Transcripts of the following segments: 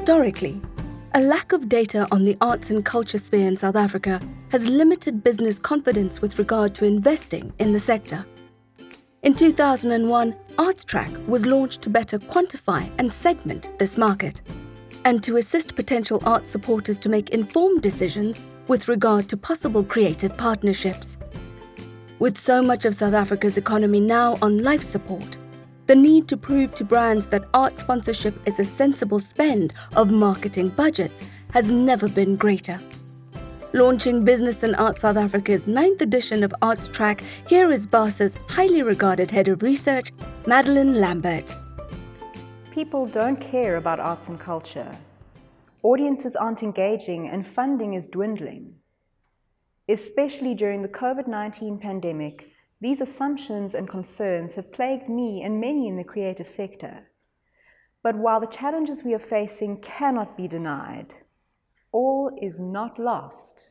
Historically, a lack of data on the arts and culture sphere in South Africa has limited business confidence with regard to investing in the sector. In 2001, ArtsTrack was launched to better quantify and segment this market, and to assist potential art supporters to make informed decisions with regard to possible creative partnerships. With so much of South Africa's economy now on life support, the need to prove to brands that art sponsorship is a sensible spend of marketing budgets has never been greater. Launching Business and Art South Africa's 9th edition of ArtsTrack, here is BASA's highly regarded Head of Research, Madeleine Lambert. People don't care about arts and culture. Audiences aren't engaging and funding is dwindling. Especially during the COVID-19 pandemic, these assumptions and concerns have plagued me and many in the creative sector. But while the challenges we are facing cannot be denied, all is not lost.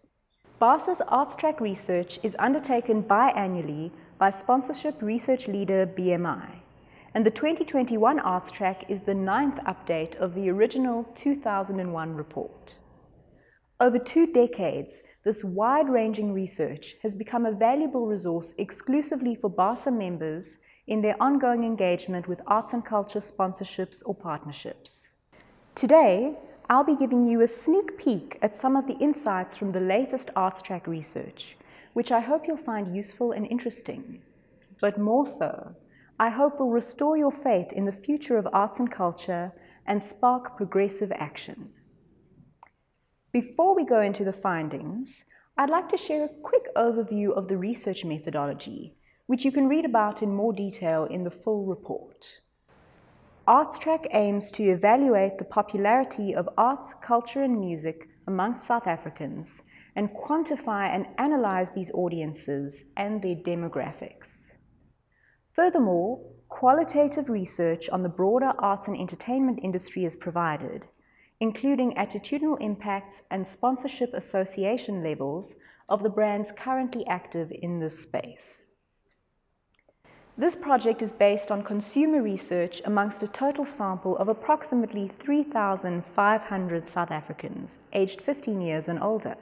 BASA's ArtsTrack research is undertaken biannually by sponsorship research leader BMI, and the 2021 ArtsTrack is the 9th update of the original 2001 report. Over 2 decades, this wide-ranging research has become a valuable resource exclusively for BASA members in their ongoing engagement with arts and culture sponsorships or partnerships. Today, I'll be giving you a sneak peek at some of the insights from the latest ArtsTrack research, which I hope you'll find useful and interesting. But more so, I hope will restore your faith in the future of arts and culture and spark progressive action. Before we go into the findings, I'd like to share a quick overview of the research methodology, which you can read about in more detail in the full report. ArtsTrack aims to evaluate the popularity of arts, culture and music amongst South Africans and quantify and analyze these audiences and their demographics. Furthermore, qualitative research on the broader arts and entertainment industry is provided, including attitudinal impacts and sponsorship association levels of the brands currently active in this space. This project is based on consumer research amongst a total sample of approximately 3,500 South Africans aged 15 years and older.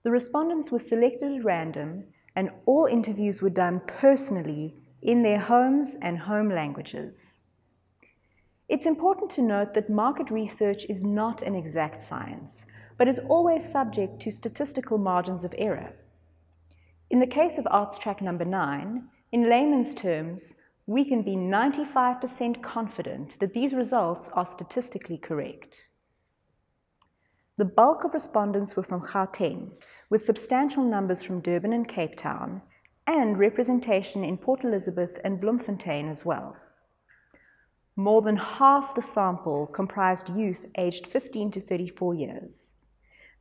The respondents were selected at random, and all interviews were done personally in their homes and home languages. It's important to note that market research is not an exact science, but is always subject to statistical margins of error. In the case of ArtsTrack number 9, in layman's terms, we can be 95% confident that these results are statistically correct. The bulk of respondents were from Gauteng, with substantial numbers from Durban and Cape Town, and representation in Port Elizabeth and Bloemfontein as well. More than half the sample comprised youth aged 15 to 34 years.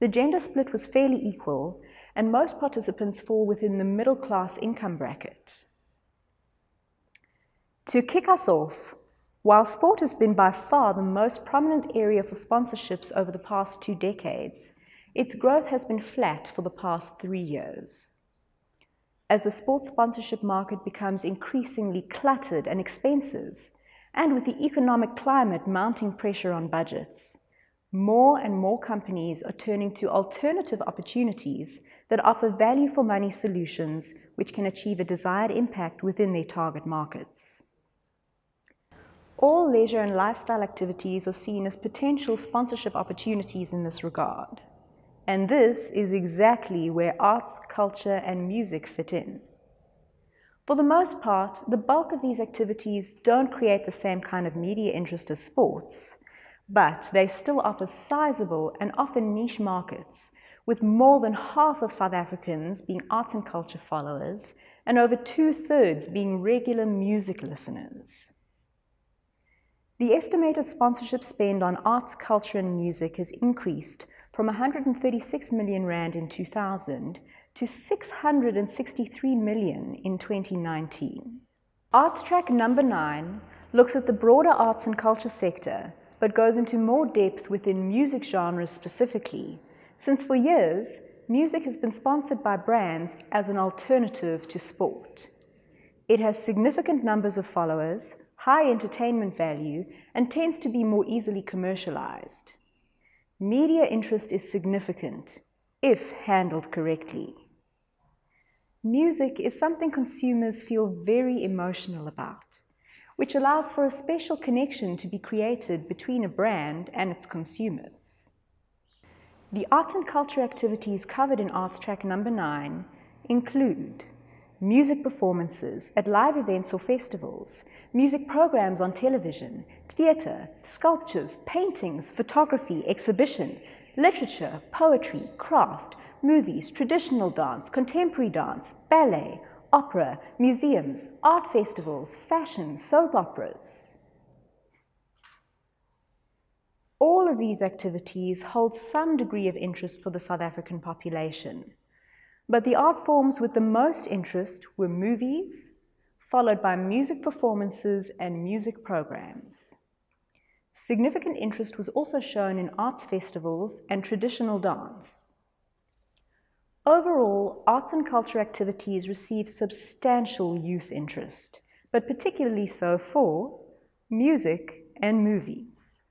The gender split was fairly equal, and most participants fall within the middle-class income bracket. To kick us off, while sport has been by far the most prominent area for sponsorships over the past 2 decades, its growth has been flat for the past 3 years. As the sports sponsorship market becomes increasingly cluttered and expensive, and with the economic climate mounting pressure on budgets, more and more companies are turning to alternative opportunities that offer value-for-money solutions which can achieve a desired impact within their target markets. All leisure and lifestyle activities are seen as potential sponsorship opportunities in this regard, and this is exactly where arts, culture, and music fit in. For the most part, the bulk of these activities don't create the same kind of media interest as sports, but they still offer sizable and often niche markets, with more than half of South Africans being arts and culture followers, and over 2/3 being regular music listeners. The estimated sponsorship spend on arts, culture, and music has increased from 136 million rand in 2000 to 663 million in 2019. ArtsTrack number 9 looks at the broader arts and culture sector, but goes into more depth within music genres specifically, since for years, music has been sponsored by brands as an alternative to sport. It has significant numbers of followers, high entertainment value, and tends to be more easily commercialized. Media interest is significant, if handled correctly. Music is something consumers feel very emotional about, which allows for a special connection to be created between a brand and its consumers. The arts and culture activities covered in Arts Track number 9 include music performances at live events or festivals, music programs on television, theatre, sculptures, paintings, photography, exhibition, literature, poetry, craft, movies, traditional dance, contemporary dance, ballet, opera, museums, art festivals, fashion, soap operas. All of these activities hold some degree of interest for the South African population, but the art forms with the most interest were movies, followed by music performances and music programs. Significant interest was also shown in arts festivals and traditional dance. Overall, arts and culture activities received substantial youth interest, but particularly so for music and movies.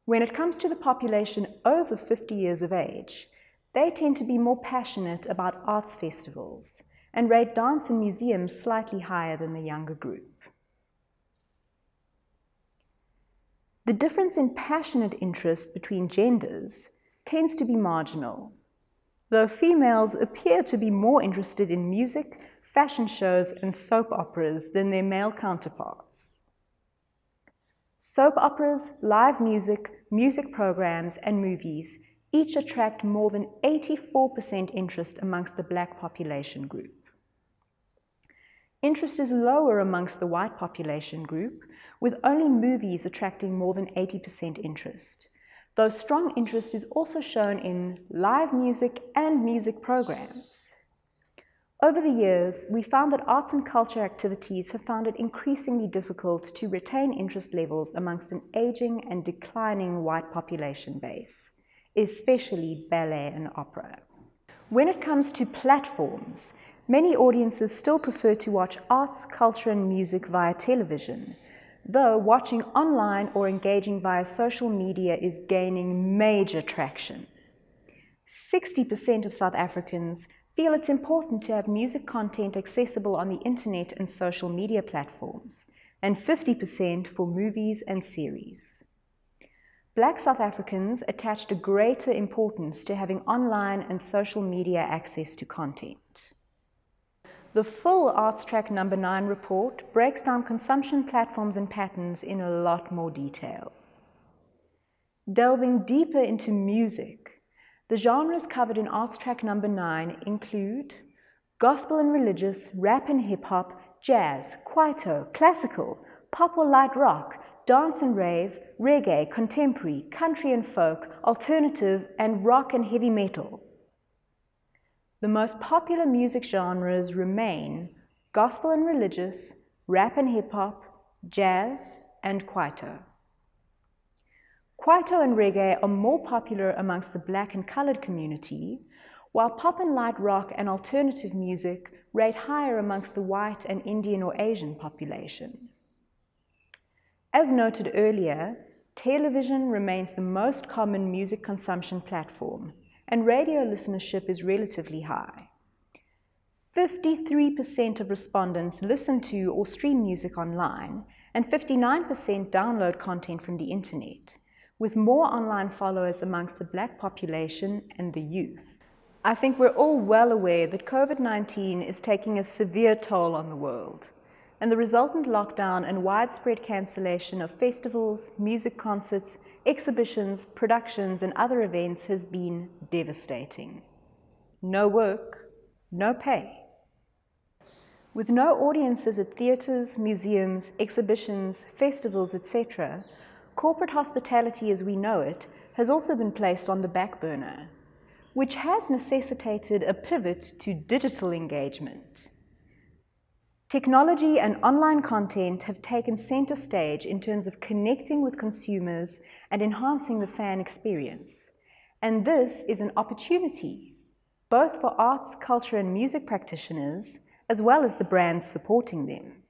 When it comes to the population over 50 years of age, they tend to be more passionate about arts festivals and rate dance and museums slightly higher than the younger group. The difference in passionate interest between genders tends to be marginal, though females appear to be more interested in music, fashion shows, and soap operas than their male counterparts. Soap operas, live music, music programs, and movies each attract more than 84% interest amongst the Black population group. Interest is lower amongst the white population group, with only movies attracting more than 80% interest, though strong interest is also shown in live music and music programs. Over the years, we found that arts and culture activities have found it increasingly difficult to retain interest levels amongst an aging and declining white population base, especially ballet and opera. When it comes to platforms, many audiences still prefer to watch arts, culture, and music via television, though watching online or engaging via social media is gaining major traction. 60% of South Africans feel it's important to have music content accessible on the internet and social media platforms, and 50% for movies and series. Black South Africans attached a greater importance to having online and social media access to content. The full Arts Track number 9 report breaks down consumption platforms and patterns in a lot more detail. Delving deeper into music, the genres covered in Arts Track number 9 include gospel and religious, rap and hip-hop, jazz, kwaito, classical, pop or light rock, dance and rave, reggae, contemporary, country and folk, alternative, and rock and heavy metal. The most popular music genres remain gospel and religious, rap and hip-hop, jazz, and kwaito. Kwaito and reggae are more popular amongst the Black and coloured community, while pop and light rock and alternative music rate higher amongst the white and Indian or Asian population. As noted earlier, television remains the most common music consumption platform, and radio listenership is relatively high. 53% of respondents listen to or stream music online, and 59% download content from the internet, with more online followers amongst the Black population and the youth. I think we're all well aware that COVID-19 is taking a severe toll on the world, and the resultant lockdown and widespread cancellation of festivals, music concerts, exhibitions, productions, and other events has been devastating. No work, no pay. With no audiences at theatres, museums, exhibitions, festivals, etc., corporate hospitality as we know it has also been placed on the back burner, which has necessitated a pivot to digital engagement. Technology and online content have taken center stage in terms of connecting with consumers and enhancing the fan experience. And this is an opportunity, both for arts, culture, and music practitioners, as well as the brands supporting them.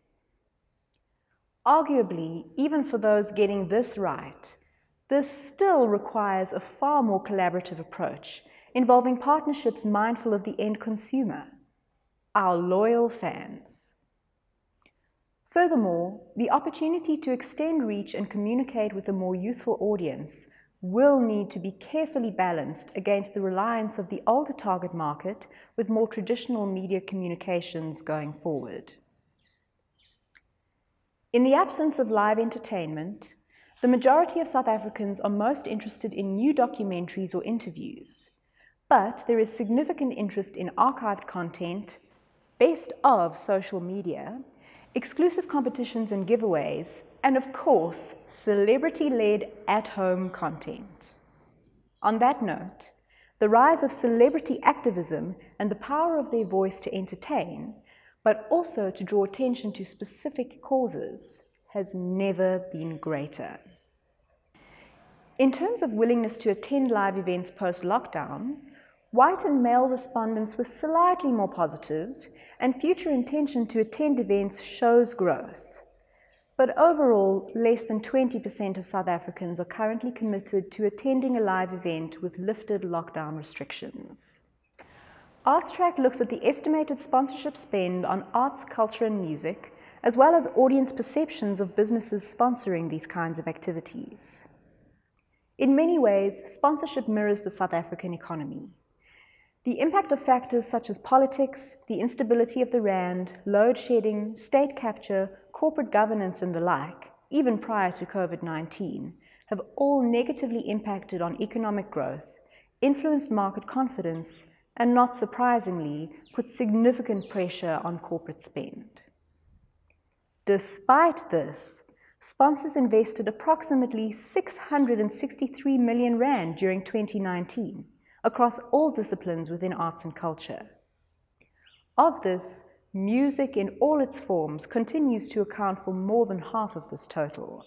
Arguably, even for those getting this right, this still requires a far more collaborative approach, involving partnerships mindful of the end consumer, our loyal fans. Furthermore, the opportunity to extend reach and communicate with a more youthful audience will need to be carefully balanced against the reliance of the older target market with more traditional media communications going forward. In the absence of live entertainment, the majority of South Africans are most interested in new documentaries or interviews, but there is significant interest in archived content, best of social media, exclusive competitions and giveaways, and of course, celebrity-led at-home content. On that note, the rise of celebrity activism and the power of their voice to entertain, but also to draw attention to specific causes, has never been greater. In terms of willingness to attend live events post-lockdown, white and male respondents were slightly more positive, and future intention to attend events shows growth. But overall, less than 20% of South Africans are currently committed to attending a live event with lifted lockdown restrictions. ArtsTrack looks at the estimated sponsorship spend on arts, culture and music, as well as audience perceptions of businesses sponsoring these kinds of activities. In many ways, sponsorship mirrors the South African economy. The impact of factors such as politics, the instability of the rand, load shedding, state capture, corporate governance and the like, even prior to COVID-19, have all negatively impacted on economic growth, influenced market confidence, and not surprisingly, put significant pressure on corporate spend. Despite this, sponsors invested approximately 663 million rand during 2019 across all disciplines within arts and culture. Of this, music in all its forms continues to account for more than half of this total.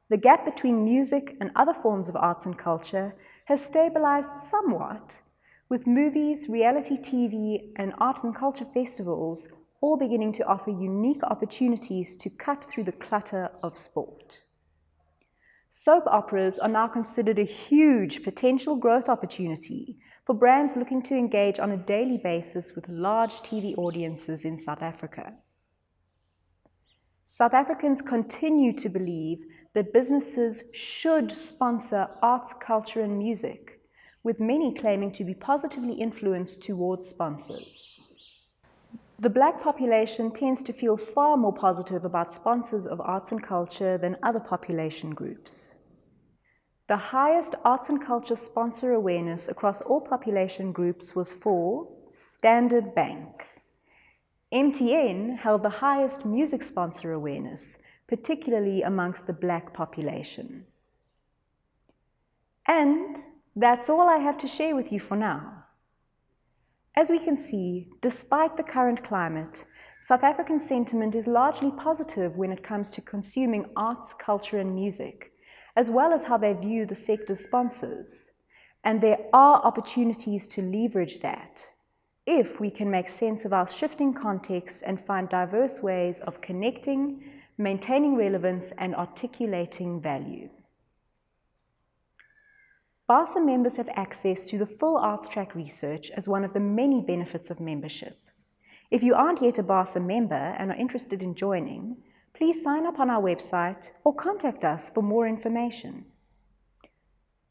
The gap between music and other forms of arts and culture has stabilized somewhat, with movies, reality TV, and arts and culture festivals all beginning to offer unique opportunities to cut through the clutter of sport. Soap operas are now considered a huge potential growth opportunity for brands looking to engage on a daily basis with large TV audiences in South Africa. South Africans continue to believe that businesses should sponsor arts, culture, and music, with many claiming to be positively influenced towards sponsors. The Black population tends to feel far more positive about sponsors of arts and culture than other population groups. The highest arts and culture sponsor awareness across all population groups was for Standard Bank. MTN held the highest music sponsor awareness, particularly amongst the Black population. And that's all I have to share with you for now. As we can see, despite the current climate, South African sentiment is largely positive when it comes to consuming arts, culture, and music, as well as how they view the sector's sponsors. And there are opportunities to leverage that, if we can make sense of our shifting context and find diverse ways of connecting, maintaining relevance, and articulating value. BASA members have access to the full ArtsTrack research as one of the many benefits of membership. If you aren't yet a BASA member and are interested in joining, please sign up on our website or contact us for more information.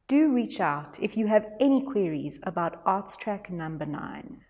Do reach out if you have any queries about ArtsTrack number 9.